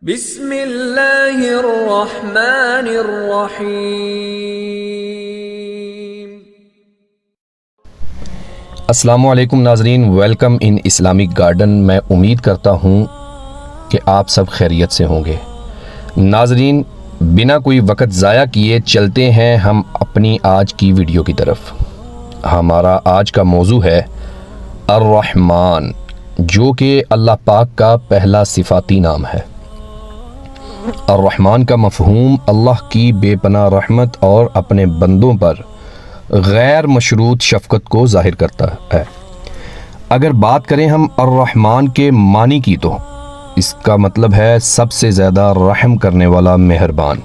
بسم اللہ الرحمن الرحیم۔ السلام علیکم ناظرین، ویلکم ان اسلامک گارڈن۔ میں امید کرتا ہوں کہ آپ سب خیریت سے ہوں گے۔ ناظرین، بنا کوئی وقت ضائع کیے چلتے ہیں ہم اپنی آج کی ویڈیو کی طرف۔ ہمارا آج کا موضوع ہے الرحمن، جو کہ اللہ پاک کا پہلا صفاتی نام ہے۔ الرحمن کا مفہوم اللہ کی بے پناہ رحمت اور اپنے بندوں پر غیر مشروط شفقت کو ظاہر کرتا ہے۔ اگر بات کریں ہم الرحمن کے معنی کی تو اس کا مطلب ہے سب سے زیادہ رحم کرنے والا، مہربان۔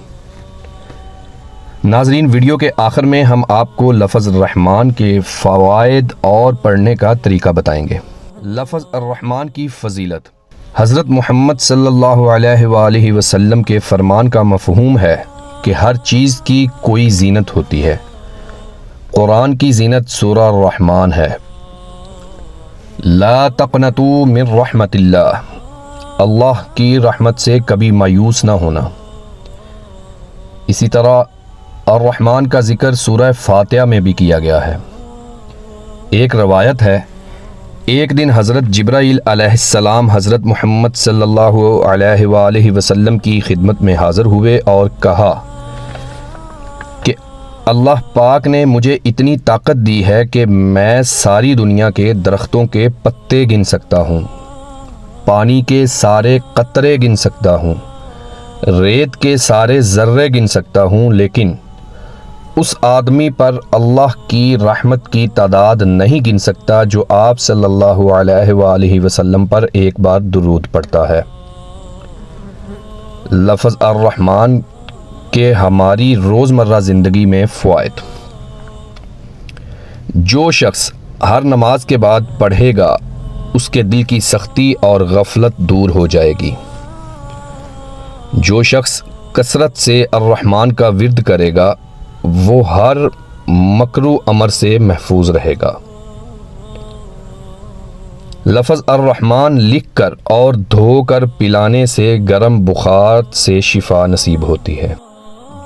ناظرین، ویڈیو کے آخر میں ہم آپ کو لفظ رحمان کے فوائد اور پڑھنے کا طریقہ بتائیں گے۔ لفظ الرحمن کی فضیلت۔ حضرت محمد صلی اللہ علیہ وآلہ وسلم کے فرمان کا مفہوم ہے کہ ہر چیز کی کوئی زینت ہوتی ہے۔ قرآن کی زینت سورہ الرحمن ہے۔ لا تقنطوا من رحمت اللہ، اللہ کی رحمت سے کبھی مایوس نہ ہونا۔ اسی طرح الرحمن کا ذکر سورہ فاتحہ میں بھی کیا گیا ہے۔ ایک روایت ہے، ایک دن حضرت جبرائیل علیہ السلام حضرت محمد صلی اللہ علیہ وآلہ وسلم کی خدمت میں حاضر ہوئے اور کہا کہ اللہ پاک نے مجھے اتنی طاقت دی ہے کہ میں ساری دنیا کے درختوں کے پتے گن سکتا ہوں، پانی کے سارے قطرے گن سکتا ہوں، ریت کے سارے ذرے گن سکتا ہوں، لیکن اس آدمی پر اللہ کی رحمت کی تعداد نہیں گن سکتا جو آپ صلی اللہ علیہ وآلہ وسلم پر ایک بار درود پڑھتا ہے۔ لفظ الرحمن کے ہماری روزمرہ زندگی میں فوائد۔ جو شخص ہر نماز کے بعد پڑھے گا اس کے دل کی سختی اور غفلت دور ہو جائے گی۔ جو شخص کثرت سے الرحمن کا ورد کرے گا وہ ہر مکروہ امر سے محفوظ رہے گا۔ لفظ الرحمن لکھ کر اور دھو کر پلانے سے گرم بخار سے شفا نصیب ہوتی ہے۔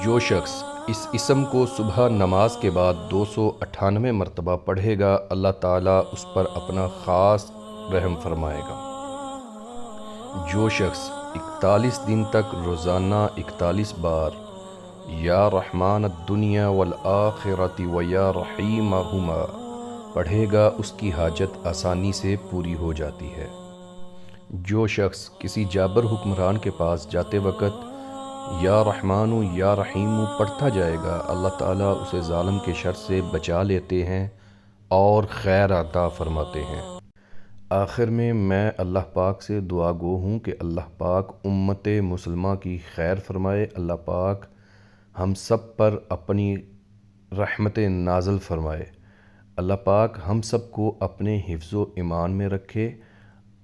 جو شخص اس اسم کو صبح نماز کے بعد 298 مرتبہ پڑھے گا اللہ تعالیٰ اس پر اپنا خاص رحم فرمائے گا۔ جو شخص 41 دن تک روزانہ 41 بار یا رحمان الدنیا والآخرت و یا رحیمہما پڑھے گا اس کی حاجت آسانی سے پوری ہو جاتی ہے۔ جو شخص کسی جابر حکمران کے پاس جاتے وقت یا رحمان یا رحیم پڑھتا جائے گا اللہ تعالیٰ اسے ظالم کے شر سے بچا لیتے ہیں اور خیر عطا فرماتے ہیں۔ آخر میں اللہ پاک سے دعا گو ہوں کہ اللہ پاک امت مسلمہ کی خیر فرمائے، اللہ پاک ہم سب پر اپنی رحمت نازل فرمائے، اللہ پاک ہم سب کو اپنے حفظ و ایمان میں رکھے،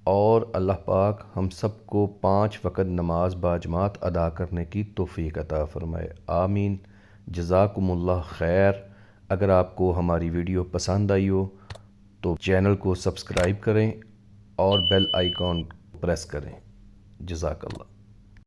اور اللہ پاک ہم سب کو 5 وقت نماز باجماعت ادا کرنے کی توفیق عطا فرمائے، آمین۔ جزاکم اللہ خیر۔ اگر آپ کو ہماری ویڈیو پسند آئی ہو تو چینل کو سبسکرائب کریں اور بیل آئیکن پریس کریں۔ جزاک اللہ۔